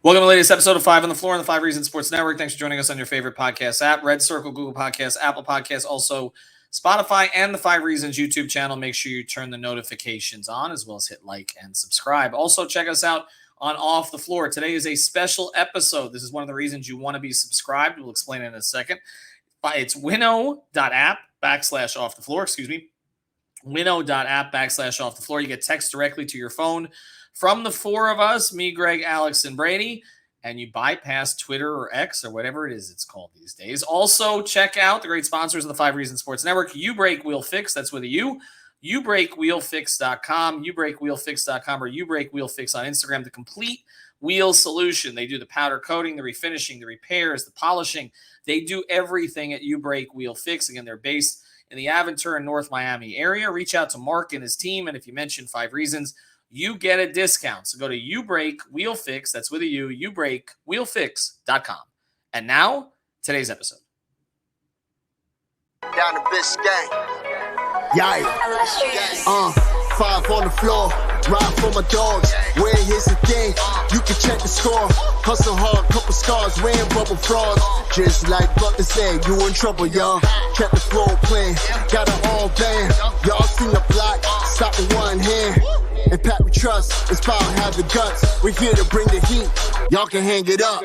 Welcome to the latest episode of 5 on the Floor on the 5 Reasons Sports Network. Thanks for joining us on your favorite podcast app, Red Circle, Google Podcasts, Apple Podcasts, also Spotify, and the 5 Reasons YouTube channel. Make sure you turn the notifications on, as well as hit like and subscribe. Also, check us out on Off the Floor. Today is a special episode. This is one of the reasons you want to be subscribed. We'll explain it in a second. It's winnow.app/off the floor, winnow.app/off the floor. You get text directly to your phone from the four of us, me, Greg, Alex, and Brady, and you bypass Twitter or X or whatever it is it's called these days. Also, check out the great sponsors of the 5 Reasons Sports Network. You Break Wheel Fix, that's with a U. YouBreakWheelFix.com, YouBreakWheelFix.com, or YouBreakWheelFix on Instagram. The complete wheel solution. They do the powder coating, the refinishing, the repairs, the polishing. They do everything at You Break Wheel Fix. Again, they're based in the Aventura and North Miami area. Reach out to Mark and his team, and if you mention 5 Reasons, you get a discount. So go to You Break Wheel Fix, that's with a U, YouBreakWheelFix.com. And now, today's episode. Down the Biscayne. Yay. 5 on the floor, ride for my dogs. Where here's the thing, you can check the score. Hustle hard, couple scars, wearing bubble frogs. Just like Butler said, you in trouble, y'all. Kept the floor playing, got an all band. Y'all seen the block, stop with one hand. And Pat we trust, it's power, have the guts. We're here to bring the heat, y'all can hang it up.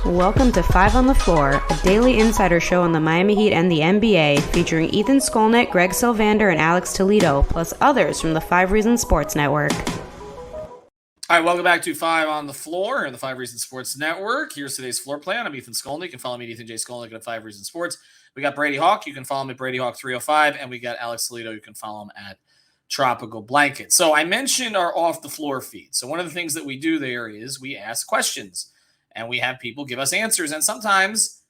Welcome to 5 on the Floor, a daily insider show on the Miami Heat and the NBA, featuring Ethan Skolnick, Greg Sylvander, and Alex Toledo, plus others from the 5 Reasons Sports Network. All right, welcome back to 5 on the Floor and the 5 Reasons Sports Network. Here's today's floor plan. I'm Ethan Skolnick. You can follow me at Ethan J. Skolnick at 5 Reasons Sports. We got Brady Hawk. You can follow him at Brady Hawk 305, and we got Alex Toledo. You can follow him at Tropical Blanket. So I mentioned our Off the Floor feed. So one of the things that we do there is we ask questions. And we have people give us answers, and sometimes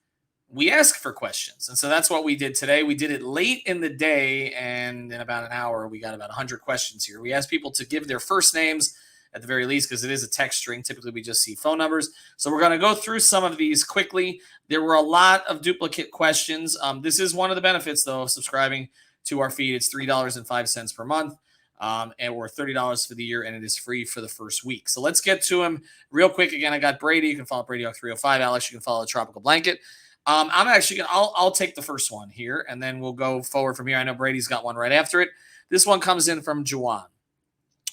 we ask for questions. And so that's what we did today. We did it late in the day, and in about an hour, we got about 100 questions here. We asked people to give their first names at the very least, because it is a text string. Typically, we just see phone numbers. So we're going to go through some of these quickly. There were a lot of duplicate questions. This is one of the benefits, though, of subscribing to our feed. It's $3.05 per month. And or $30 for the year, and it is free for the first week. So let's get to him real quick. Again, I got Brady. You can follow Brady Hawk 305. Alex, you can follow Tropical Blanket. I'm actually going to, I'll take the first one here, and then we'll go forward from here. I know Brady's got one right after it. This one comes in from Juwan.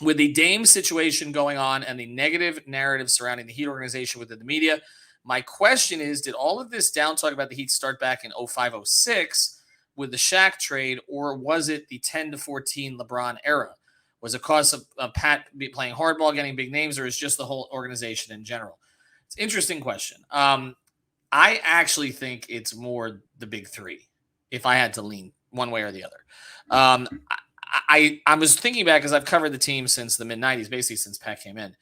With the Dame situation going on and the negative narrative surrounding the Heat organization within the media, my question is, did all of this down talk about the Heat start back in 05-06 with the Shaq trade, or was it the 10-14 LeBron era? Was it cause of Pat playing hardball, getting big names, or is just the whole organization in general? It's an interesting question. I actually think it's more the big three, if I had to lean one way or the other. I was thinking back, because I've covered the team since the mid-'90s, basically since Pat came in.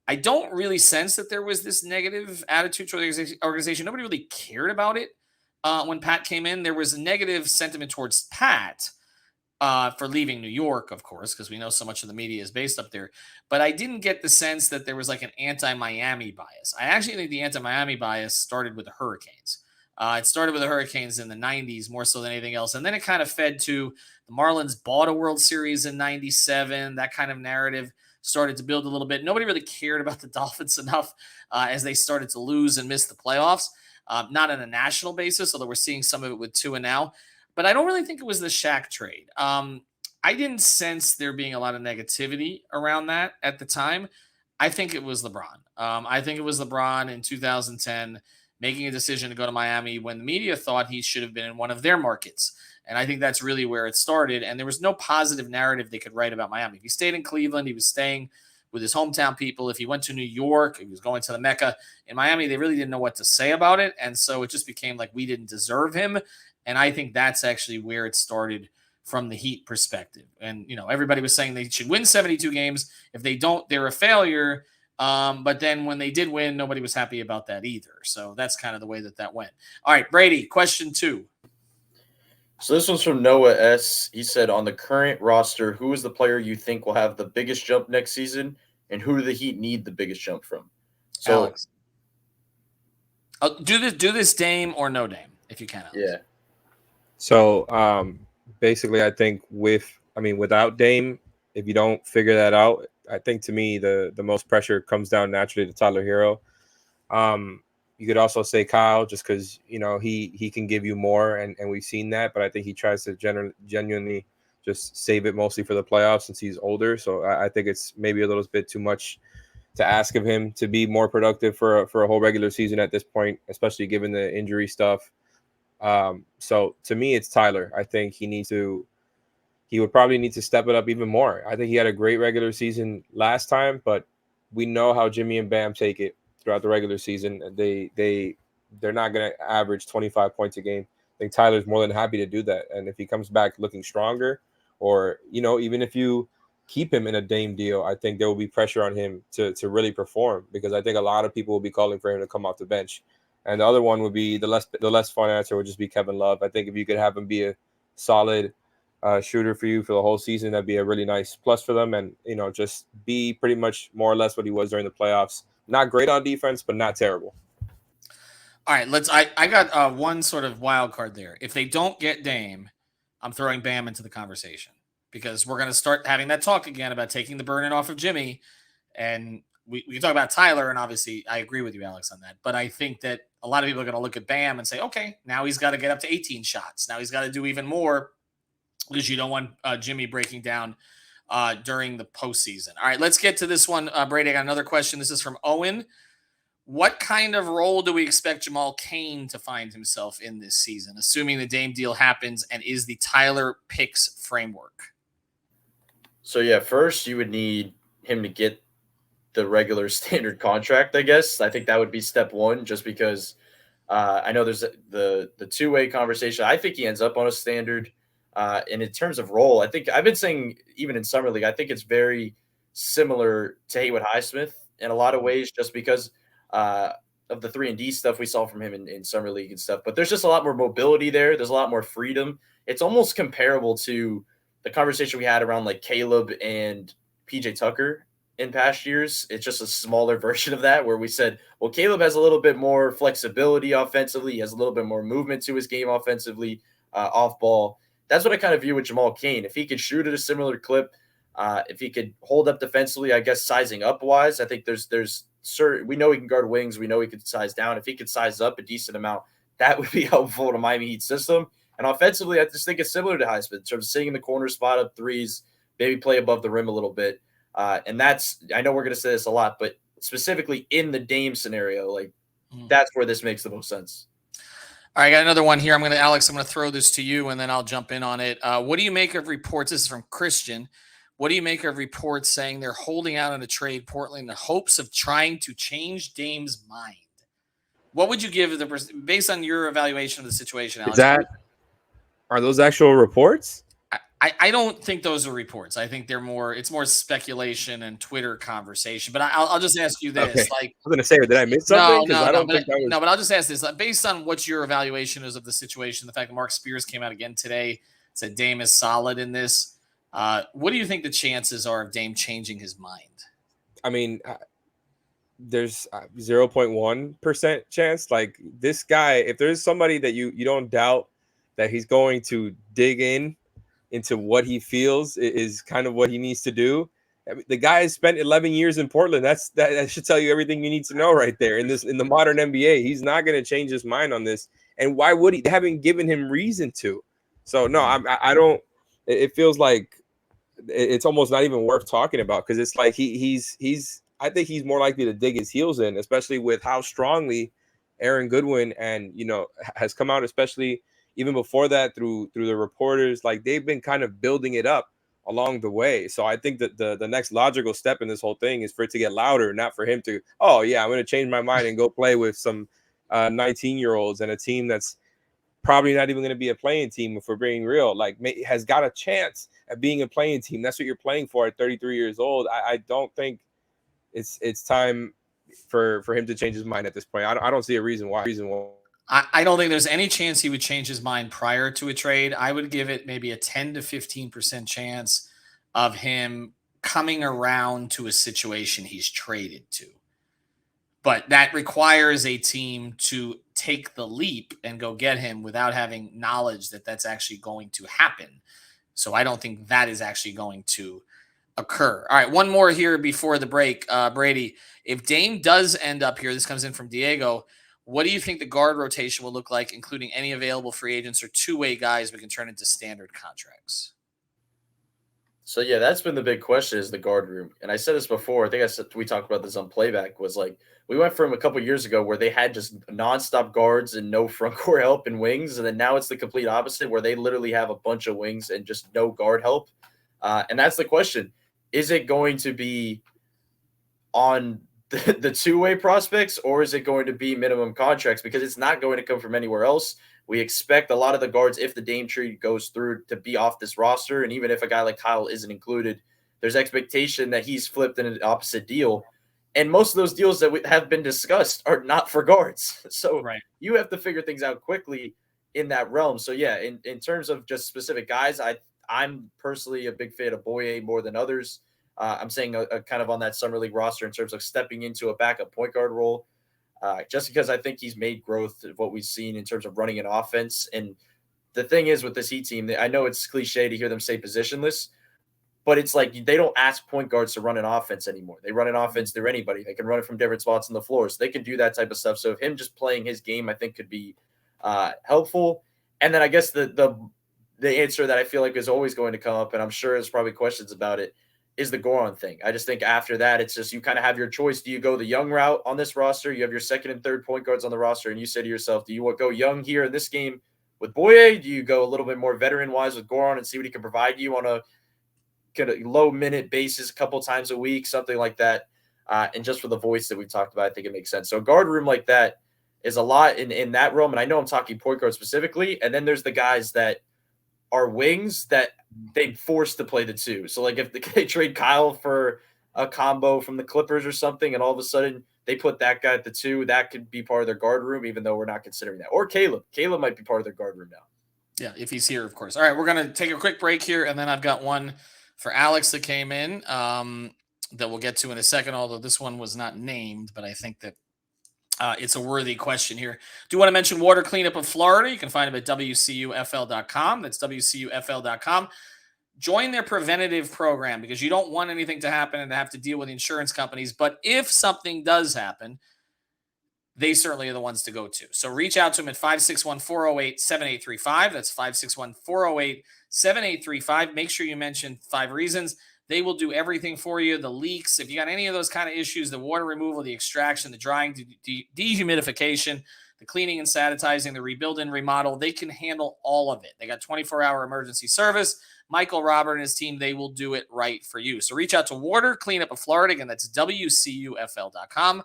I don't really sense that there was this negative attitude toward the organization. Nobody really cared about it. When Pat came in, there was a negative sentiment towards Pat for leaving New York, of course, because we know so much of the media is based up there. But I didn't get the sense that there was like an anti-Miami bias. I actually think the anti-Miami bias started with the Hurricanes. It started with the Hurricanes in the 90s more so than anything else. And then it kind of fed to the Marlins bought a World Series in 97. That kind of narrative started to build a little bit. Nobody really cared about the Dolphins enough as they started to lose and miss the playoffs. Not on a national basis, although we're seeing some of it with Tua now. But I don't really think it was the Shaq trade. I didn't sense there being a lot of negativity around that at the time. I think it was LeBron. I think it was LeBron in 2010 making a decision to go to Miami when the media thought he should have been in one of their markets. And I think that's really where it started. And there was no positive narrative they could write about Miami. If he stayed in Cleveland, he was staying with his hometown people. If he went to New York, he was going to the Mecca. In Miami, they really didn't know what to say about it. And so it just became like we didn't deserve him. And I think that's actually where it started from the Heat perspective. And, you know, everybody was saying they should win 72 games. If they don't, they're a failure. But then when they did win, nobody was happy about that either. So that's kind of the way that went. All right, Brady, question 2. So this one's from Noah S. He said, on the current roster, who is the player you think will have the biggest jump next season, and who do the Heat need the biggest jump from? So, Alex. Do this Dame or no Dame, if you can. Alex. Yeah. So basically, I think without Dame, if you don't figure that out, I think to me the most pressure comes down naturally to Tyler Herro. You could also say Kyle, just because he can give you more, and we've seen that. But I think he tries to genuinely just save it mostly for the playoffs since he's older. So I think it's maybe a little bit too much to ask of him to be more productive for a whole regular season at this point, especially given the injury stuff. So to me, it's Tyler. I think he would probably need to step it up even more. I think he had a great regular season last time, but we know how Jimmy and Bam take it throughout the regular season. They're not going to average 25 points a game. I think Tyler's more than happy to do that. And if he comes back looking stronger, or, even if you keep him in a Dame deal, I think there will be pressure on him to really perform, because I think a lot of people will be calling for him to come off the bench. And the other one would be the less fun answer would just be Kevin Love. I think if you could have him be a solid shooter for you for the whole season, that'd be a really nice plus for them. And, just be pretty much more or less what he was during the playoffs. Not great on defense, but not terrible. All right, I got one sort of wild card there. If they don't get Dame, I'm throwing Bam into the conversation, because we're going to start having that talk again about taking the burden off of Jimmy. And we can talk about Tyler, and obviously I agree with you, Alex, on that. But I think that a lot of people are going to look at Bam and say, okay, now he's got to get up to 18 shots. Now he's got to do even more, because you don't want Jimmy breaking down during the postseason. All right, let's get to this one. Brady, I got another question. This is from Owen. What kind of role do we expect Jamal Cain to find himself in this season, assuming the Dame deal happens and is the Tyler picks framework? So, yeah, first you would need him to get the regular standard contract, I guess. I think that would be step one, just because I know there's the two-way conversation. I think he ends up on a standard. And in terms of role, I think I've been saying even in Summer League, I think it's very similar to Haywood Highsmith in a lot of ways, just because of the 3-and-D stuff we saw from him in Summer League and stuff. But there's just a lot more mobility there. There's a lot more freedom. It's almost comparable to the conversation we had around like Caleb and PJ Tucker in past years. It's just a smaller version of that, where we said, well, Caleb has a little bit more flexibility offensively. He has a little bit more movement to his game offensively, off ball. That's what I kind of view with Jamal Cain. If he could shoot at a similar clip, if he could hold up defensively, I guess sizing up wise, I think there's certain, we know he can guard wings. We know he could size down. If he could size up a decent amount, that would be helpful to Miami Heat system. And offensively, I just think it's similar to Highsmith in terms of sitting in the corner spot up threes, maybe play above the rim a little bit. And that's, I know we're going to say this a lot, but specifically in the Dame scenario, that's where this makes the most sense. All right, I got another one here. Alex, I'm going to throw this to you, and then I'll jump in on it. What do you make of reports? This is from Christian. What do you make of reports saying they're holding out on a trade Portland in the hopes of trying to change Dame's mind? What would you give based on your evaluation of the situation, Alex? Are those actual reports? I don't think those are reports. I think it's more speculation and Twitter conversation. But I'll just ask you this: okay. I was going to say, did I miss something? No, but I'll just ask this: based on what your evaluation is of the situation, the fact that Mark Spears came out again today, said Dame is solid in this. What do you think the chances are of Dame changing his mind? I mean, there's 0.1% chance. Like, this guy, if there's somebody that you don't doubt that he's going to dig into what he feels is kind of what he needs to do. I mean, the guy has spent 11 years in Portland. That should tell you everything you need to know right there. In the modern NBA, he's not going to change his mind on this. And why would he? They haven't given him reason to. So no, I don't. It feels like it's almost not even worth talking about, because it's like he's. I think he's more likely to dig his heels in, especially with how strongly Aaron Goodwin has come out, especially even before that through the reporters. Like, they've been kind of building it up along the way. So I think that the next logical step in this whole thing is for it to get louder, not for him to, oh yeah, I'm going to change my mind and go play with some 19-year-olds and a team that's probably not even going to be a playing team, if we're being real. Like, has got a chance at being a playing team. That's what you're playing for at 33 years old. I don't think it's time for him to change his mind at this point. I don't see a reason why. I don't think there's any chance he would change his mind prior to a trade. I would give it maybe a 10 to 15% chance of him coming around to a situation he's traded to. But that requires a team to take the leap and go get him without having knowledge that that's actually going to happen. So I don't think that is actually going to occur. All right, one more here before the break. Brady, if Dame does end up here, this comes in from Diego. What do you think the guard rotation will look like, including any available free agents or two-way guys we can turn into standard contracts? So yeah, that's been the big question is the guard room. And I said this before. I think I said we talked about this on playback. Was like we went from a couple years ago where they had just nonstop guards and no front court help and wings, and then now it's the complete opposite where they literally have a bunch of wings and just no guard help. And that's the question: is it going to be on the two-way prospects, or is it going to be minimum contracts? Because it's not going to come from anywhere else. We expect a lot of the guards, if the Dame trade goes through, to be off this roster. And even if a guy like Kyle isn't included, there's expectation that he's flipped in an opposite deal. And most of those deals that have been discussed are not for guards. So you have to figure things out quickly in that realm. So yeah, in terms of just specific guys, I'm personally a big fan of Boye more than others. I'm saying a kind of on that summer league roster in terms of stepping into a backup point guard role. Just because I think he's made growth of what we've seen in terms of running an offense. And the thing is with this Heat team, I know it's cliche to hear them say positionless, but it's like they don't ask point guards to run an offense anymore. They run an offense through anybody. They can run it from different spots on the floor. So they can do that type of stuff. So if him just playing his game, I think could be helpful. And then I guess the answer that I feel like is always going to come up, and I'm sure there's probably questions about it, is the Goran thing. I just think after that, it's just you kind of have your choice. Do you go the young route on this roster? You have your second and third point guards on the roster, and you say to yourself, do you go young here in this game with Boye? Do you go a little bit more veteran-wise with Goran and see what he can provide you on a kind of low-minute basis a couple times a week, something like that? And just for the voice that we talked about, I think it makes sense. So a guard room like that is a lot in that realm, and I know I'm talking point guard specifically, and then there's the guys that are wings that they forced to play the two. So like if they trade Kyle for a combo from the Clippers or something, and all of a sudden they put that guy at the two, that could be part of their guard room, even though we're not considering that. Or Caleb might be part of their guard room now. Yeah, if he's here, of course. All right, we're going to take a quick break here, and then I've got one for Alex that came in that we'll get to in a second, although this one was not named, but I think that it's a worthy question here. Do you want to mention Water Cleanup of Florida? You can find them at WCUFL.com. That's WCUFL.com. Join their preventative program because you don't want anything to happen and to have to deal with insurance companies. But if something does happen, they certainly are the ones to go to. So reach out to them at 561-408-7835. That's 561-408-7835. Make sure you mention 5 Reasons. They will do everything for you. The leaks, if you got any of those kind of issues, the water removal, the extraction, the drying, dehumidification, the cleaning and sanitizing, the rebuild and remodel, they can handle all of it. They got 24-hour emergency service. Michael Robert and his team, they will do it right for you. So reach out to Water Cleanup of Florida. Again, that's WCUFL.com.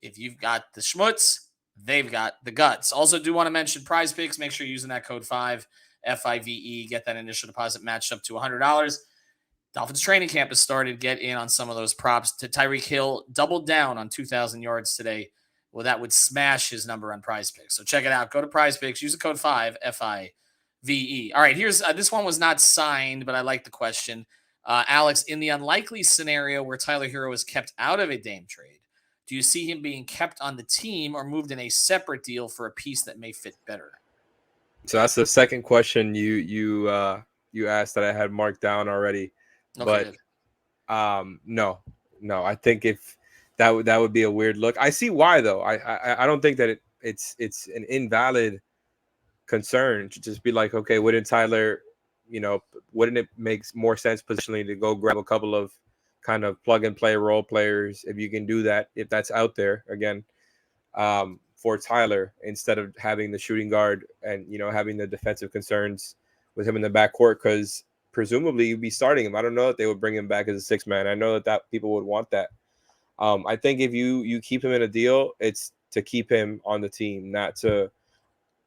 If you've got the schmutz, they've got the guts. Also do want to mention Prize Picks. Make sure you're using that code 5, F-I-V-E. Get that initial deposit matched up to $100. Dolphins training camp has started. Get in on some of those props. To Tyreek Hill doubled down on 2,000 yards today. Well, that would smash his number on Prize Picks. So check it out. Go to Prize Picks. Use the code 5, F-I-V-E. All right, here's this one was not signed, but I like the question. Alex, in the unlikely scenario where Tyler Herro is kept out of a Dame trade, do you see him being kept on the team or moved in a separate deal for a piece that may fit better? So that's the second question you asked that I had marked down already. Okay, but no, I think if that would be a weird look. I see why though. I don't think that it's an invalid concern to just be like, okay, wouldn't Tyler, wouldn't it make more sense positionally to go grab a couple of kind of plug and play role players if you can do that, if that's out there again, for Tyler, instead of having the shooting guard and having the defensive concerns with him in the backcourt, because presumably you'd be starting him. I don't know if they would bring him back as a 6-man. I know that people would want that. I think if you keep him in a deal, it's to keep him on the team, not to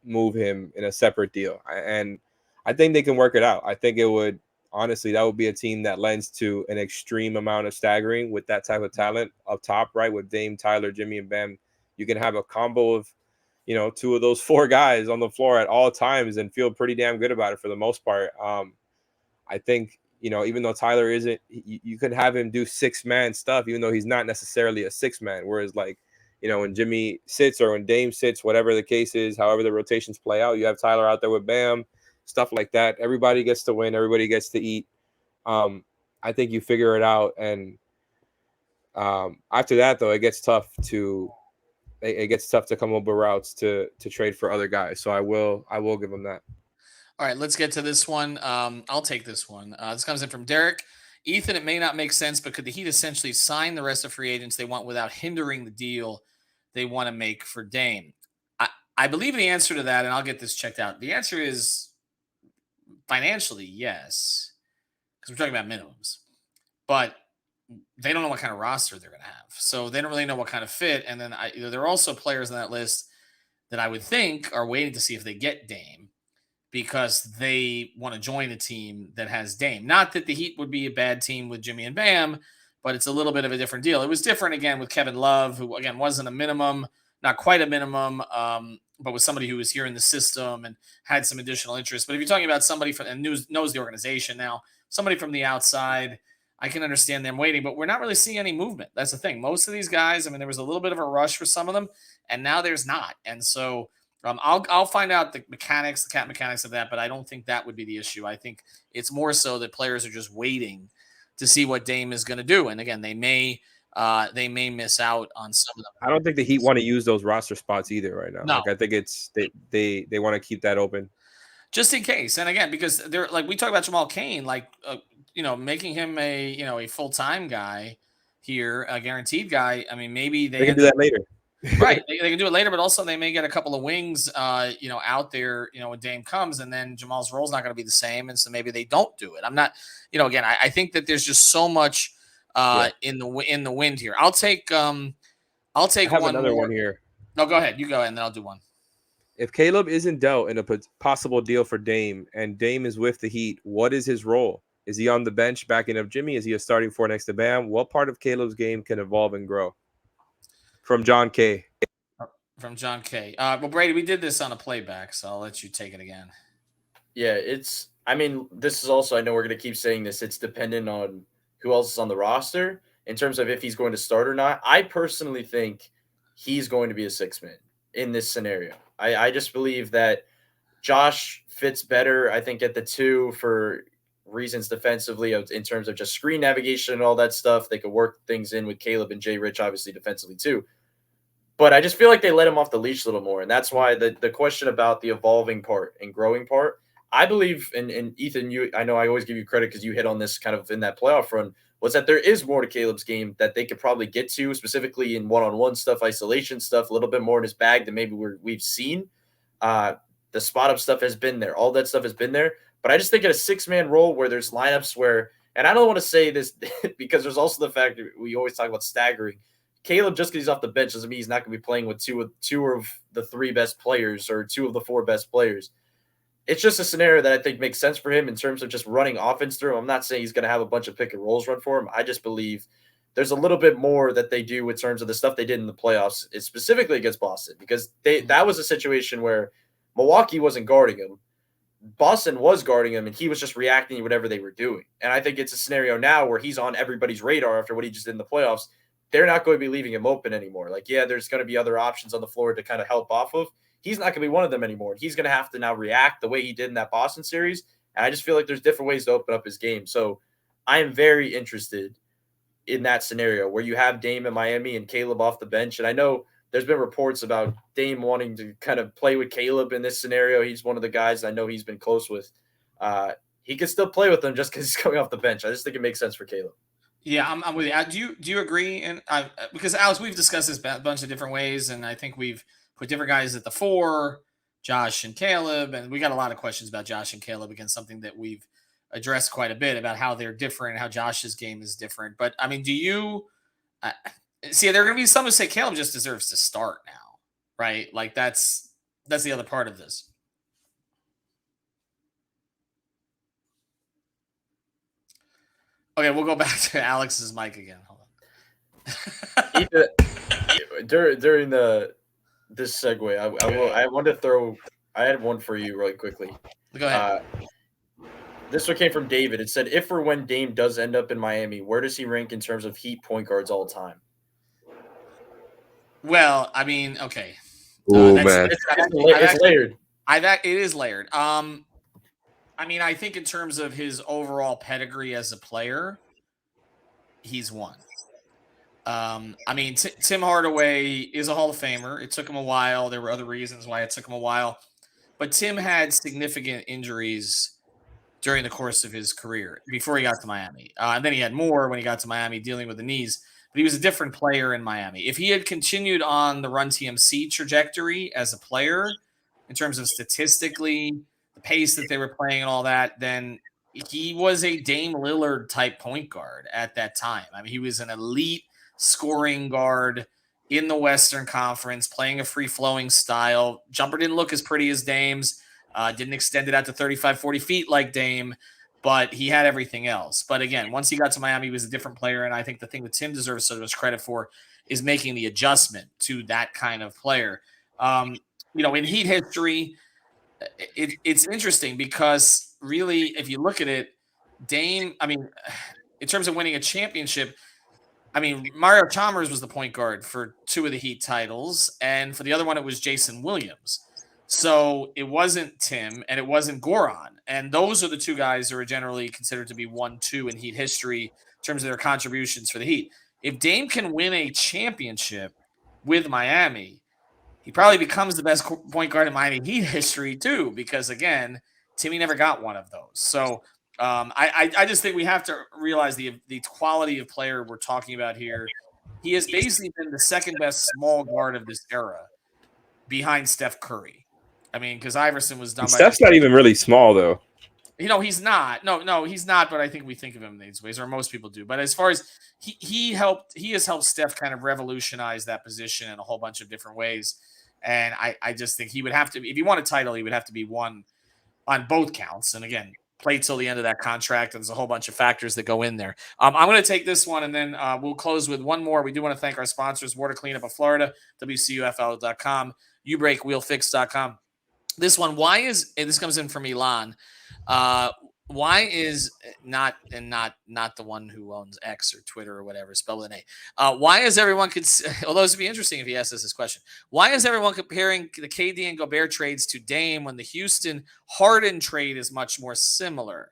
move him in a separate deal. And I think they can work it out. I think it would, honestly, that would be a team that lends to an extreme amount of staggering with that type of talent up top, right? With Dame, Tyler, Jimmy, and Bam, you can have a combo of, 2 of those 4 guys on the floor at all times and feel pretty damn good about it for the most part. I think, even though Tyler isn't, you could have him do 6-man stuff, even though he's not necessarily a 6-man. Whereas like, when Jimmy sits or when Dame sits, whatever the case is, however the rotations play out, you have Tyler out there with Bam, stuff like that. Everybody gets to win. Everybody gets to eat. I think you figure it out. And after that, though, it gets tough to come up with routes to trade for other guys. So I will give him that. All right, let's get to this one. I'll take this one. This comes in from Derek. Ethan, it may not make sense, but could the Heat essentially sign the rest of free agents they want without hindering the deal they want to make for Dame? I believe the answer to that, and I'll get this checked out. The answer is financially, yes, because we're talking about minimums. But they don't know what kind of roster they're going to have. So they don't really know what kind of fit. And then there are also players on that list that I would think are waiting to see if they get Dame, because they want to join a team that has Dame. Not that the Heat would be a bad team with Jimmy and Bam, but it's a little bit of a different deal. It was different, again, with Kevin Love, who, again, wasn't a minimum, not quite a minimum, but was somebody who was here in the system and had some additional interest. But if you're talking about somebody and knows the organization now, somebody from the outside, I can understand them waiting, but we're not really seeing any movement. That's the thing. Most of these guys, I mean, there was a little bit of a rush for some of them, and now there's not. And so I'll find out the cat mechanics of that, but I don't think that would be the issue. I think it's more so that players are just waiting to see what Dame is going to do. And again, they may miss out on some of them. I don't think the Heat want to use those roster spots either right now. No. Like, I think it's they want to keep that open just in case. And again, because they're like, we talk about Jamal Cain, like making him a full-time guy here, a guaranteed guy. I mean, maybe they can do that later. Right. They can do it later, but also they may get a couple of wings, out there, when Dame comes, and then Jamal's role is not going to be the same. And so maybe they don't do it. I'm not, again, I think that there's just so much in the wind here. I'll take one another more. one here. No, go ahead. You go ahead, and then I'll do one. If Caleb isn't dealt in a possible deal for Dame and Dame is with the Heat, what is his role? Is he on the bench backing up Jimmy? Is he a starting four next to Bam? What part of Caleb's game can evolve and grow? From John K. From John K. Well, Brady, we did this on a playback, so I'll let you take it again. Yeah, this is also, I know we're going to keep saying this, it's dependent on who else is on the roster in terms of if he's going to start or not. I personally think he's going to be a six-man in this scenario. I just believe that Josh fits better, I think, at the two for reasons defensively in terms of just screen navigation and all that stuff. They could work things in with Caleb and Jay Rich, obviously, defensively too. But I just feel like they let him off the leash a little more. And that's why the question about the evolving part and growing part, I believe, and Ethan, I know I always give you credit because you hit on this kind of in that playoff run, was that there is more to Caleb's game that they could probably get to, specifically in one-on-one stuff, isolation stuff, a little bit more in his bag than maybe we've seen. The spot-up stuff has been there. All that stuff has been there. But I just think in a six-man role where there's lineups where, and I don't want to say this because there's also the fact that we always talk about staggering. Caleb, just because he's off the bench doesn't mean he's not going to be playing with two of the three best players or two of the four best players. It's just a scenario that I think makes sense for him in terms of just running offense through him. I'm not saying he's going to have a bunch of pick and rolls run for him. I just believe there's a little bit more that they do in terms of the stuff they did in the playoffs, specifically against Boston, because that was a situation where Milwaukee wasn't guarding him. Boston was guarding him, and he was just reacting to whatever they were doing. And I think it's a scenario now where he's on everybody's radar after what he just did in the playoffs. They're not going to be leaving him open anymore. Like, yeah, there's going to be other options on the floor to kind of help off of. He's not going to be one of them anymore. He's going to have to now react the way he did in that Boston series. And I just feel like there's different ways to open up his game. So I am very interested in that scenario where you have Dame in Miami and Caleb off the bench. And I know there's been reports about Dame wanting to kind of play with Caleb in this scenario. He's one of the guys I know he's been close with. He can still play with him just because he's coming off the bench. I just think it makes sense for Caleb. Yeah, I'm with you. Do you agree? And because Alex, we've discussed this a bunch of different ways, and I think we've put different guys at the four, Josh and Caleb, and we got a lot of questions about Josh and Caleb. Again, something that we've addressed quite a bit about how they're different, how Josh's game is different. But I mean, do you see? There are going to be some who say Caleb just deserves to start now, right? Like that's the other part of this. Okay, we'll go back to Alex's mic again. Hold on. During this segue, I wanted to throw. I had one for you really quickly. Go ahead. This one came from David. It said, "If or when Dame does end up in Miami, where does he rank in terms of Heat point guards all time?" Well, I mean, okay. Man, it's layered. It is layered. I mean, I think in terms of his overall pedigree as a player, he's won. I mean, Tim Hardaway is a Hall of Famer. It took him a while. There were other reasons why it took him a while, but Tim had significant injuries during the course of his career before he got to Miami. And then he had more when he got to Miami dealing with the knees, but he was a different player in Miami. If he had continued on the Run TMC trajectory as a player, in terms of statistically, the pace that they were playing and all that, then he was a Dame Lillard type point guard at that time. I mean, he was an elite scoring guard in the Western Conference, playing a free-flowing style. Jumper didn't look as pretty as Dame's. Didn't extend it out to 35, 40 feet like Dame, but he had everything else. But again, once he got to Miami, he was a different player. And I think the thing that Tim deserves so much credit for is making the adjustment to that kind of player. In Heat history, it's interesting because really, if you look at it, Dame, I mean, in terms of winning a championship, I mean, Mario Chalmers was the point guard for 2 of the Heat titles. And for the other one, it was Jason Williams. So it wasn't Tim and it wasn't Goran. And those are the 2 guys who are generally considered to be 1-2 in Heat history in terms of their contributions for the Heat. If Dame can win a championship with Miami, he probably becomes the best point guard in Miami Heat history too, because again, Timmy never got one of those. So I just think we have to realize the quality of player we're talking about here. He has basically been the second best small guard of this era behind Steph Curry. I mean, because Iverson was done. Steph's not even really small, though. He's not. No, he's not. But I think we think of him in these ways, or most people do. But as far as he has helped Steph kind of revolutionize that position in a whole bunch of different ways. And I just think he would have to, if he won a title, he would have to be one on both counts. And again, play till the end of that contract. And there's a whole bunch of factors that go in there. I'm going to take this one, and then we'll close with one more. We do want to thank our sponsors: Water Cleanup of Florida, WCUFL.com, YouBreakWheelFix.com. This one, this comes in from Elon. Why is not the one who owns X or Twitter or whatever, spell with an A. Why is everyone although this would be interesting if he asked us this question. Why is everyone comparing the KD and Gobert trades to Dame when the Houston Harden trade is much more similar?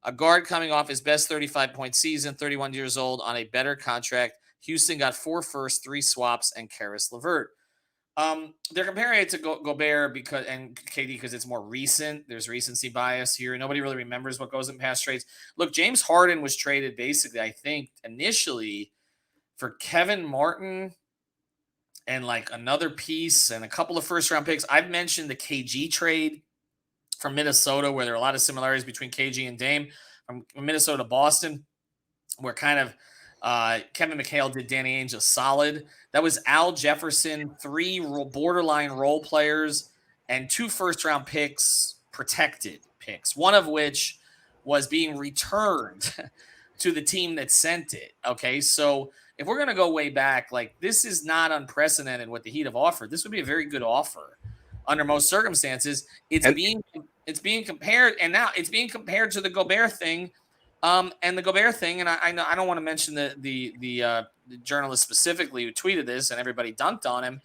A guard coming off his best 35-point season, 31 years old, on a better contract. Houston got 4 firsts, 3 swaps, and Karis LeVert. They're comparing it to Gobert and KD because it's more recent. There's recency bias here. Nobody really remembers what goes in past trades. Look, James Harden was traded basically, I think, initially for Kevin Martin and like another piece and a couple of first-round picks. I've mentioned the KG trade from Minnesota, where there are a lot of similarities between KG and Dame. From Minnesota to Boston, where kind of Kevin McHale did Danny Ainge a solid. That was Al Jefferson, 3 borderline role players, and 2 first-round picks, protected picks, one of which was being returned to the team that sent it. Okay, so if we're going to go way back, like, this is not unprecedented what the Heat have offered. This would be a very good offer under most circumstances. It's being compared, and now it's being compared to the Gobert thing. And the Gobert thing, and I know I don't want to mention the journalist specifically who tweeted this, and everybody dunked on him.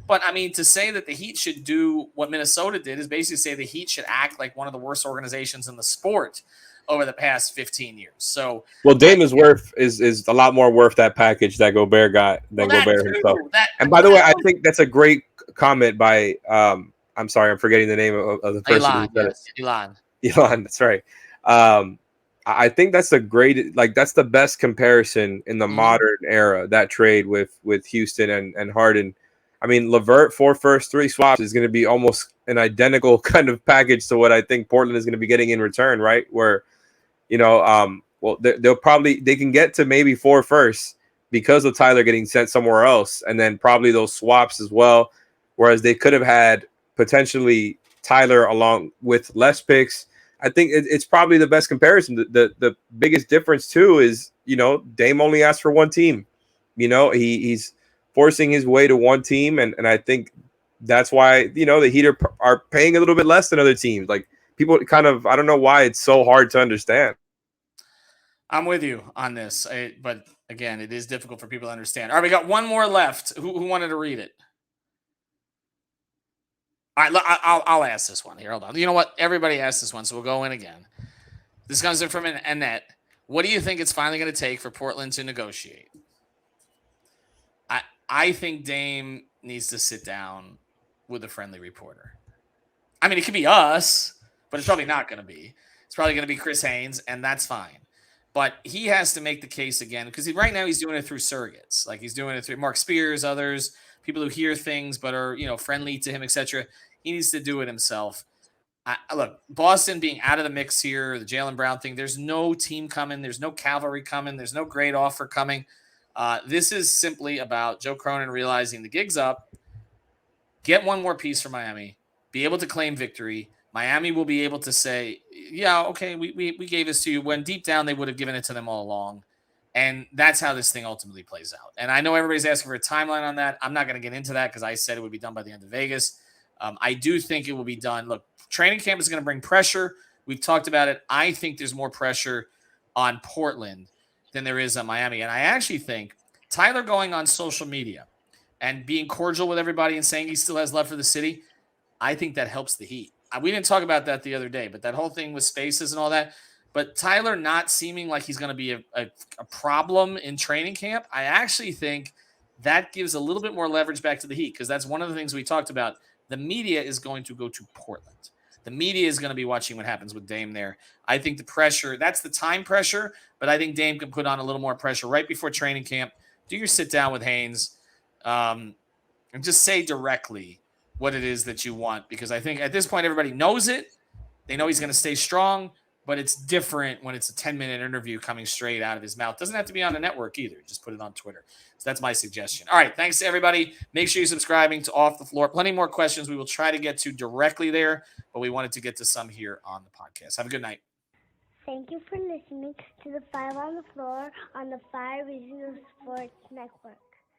But I mean, to say that the Heat should do what Minnesota did is basically say the Heat should act like one of the worst organizations in the sport over the past 15 years. So, well, Dame is a lot more worth that package that Gobert got than Gobert himself. And by the way, I think that's a great comment by I'm sorry, I'm forgetting the name of the person. Elon, that's right. I think that's that's the best comparison in the modern era, that trade with Houston and Harden. I mean, LeVert, 4 firsts, 3 swaps is going to be almost an identical kind of package to what I think Portland is going to be getting in return, right? Where, they can get to maybe 4 firsts because of Tyler getting sent somewhere else, and then probably those swaps as well. Whereas they could have had potentially Tyler along with less picks. I think it's probably the best comparison. The biggest difference too is, Dame only asked for one team. He's forcing his way to one team, and I think that's why the Heat are paying a little bit less than other teams. Like, people kind of, I don't know why it's so hard to understand. I'm with you on this, but again, it is difficult for people to understand. All right, we got one more left. Who wanted to read it? All right, I'll ask this one here. Hold on. You know what? Everybody asked this one, so we'll go in again. This comes in from Annette. What do you think it's finally going to take for Portland to negotiate? I think Dame needs to sit down with a friendly reporter. I mean, it could be us, but it's probably not going to be. It's probably going to be Chris Haynes, and that's fine. But he has to make the case again because right now he's doing it through surrogates. Like he's doing it through Mark Spears, others, people who hear things but are, friendly to him, etc. He needs to do it himself. Look, Boston being out of the mix here, the Jaylen Brown thing, there's no team coming. There's no cavalry coming. There's no great offer coming. This is simply about Joe Cronin realizing the gig's up, get one more piece for Miami, be able to claim victory. Miami will be able to say, yeah, okay, we gave this to you, when deep down they would have given it to them all along. And that's how this thing ultimately plays out. And I know everybody's asking for a timeline on that. I'm not going to get into that because I said it would be done by the end of Vegas. I do think it will be done. Look, training camp is going to bring pressure. We've talked about it. I think there's more pressure on Portland than there is on Miami. And I actually think Tyler going on social media and being cordial with everybody and saying he still has love for the city, I think that helps the Heat. We didn't talk about that the other day, but that whole thing with spaces and all that. But Tyler not seeming like he's going to be a problem in training camp, I actually think that gives a little bit more leverage back to the Heat because that's one of the things we talked about. The media is going to go to Portland. The media is going to be watching what happens with Dame there. I think the pressure, that's the time pressure, but I think Dame can put on a little more pressure right before training camp. Do your sit down with Haynes and just say directly what it is that you want because I think at this point everybody knows it. They know he's going to stay strong, but it's different when it's a 10-minute interview coming straight out of his mouth. Doesn't have to be on the network either. Just put it on Twitter. So that's my suggestion. All right, thanks to everybody. Make sure you're subscribing to Off the Floor. Plenty more questions we will try to get to directly there, but we wanted to get to some here on the podcast. Have a good night. Thank you for listening to the Five on the Floor on the 5 Reasons Sports Network.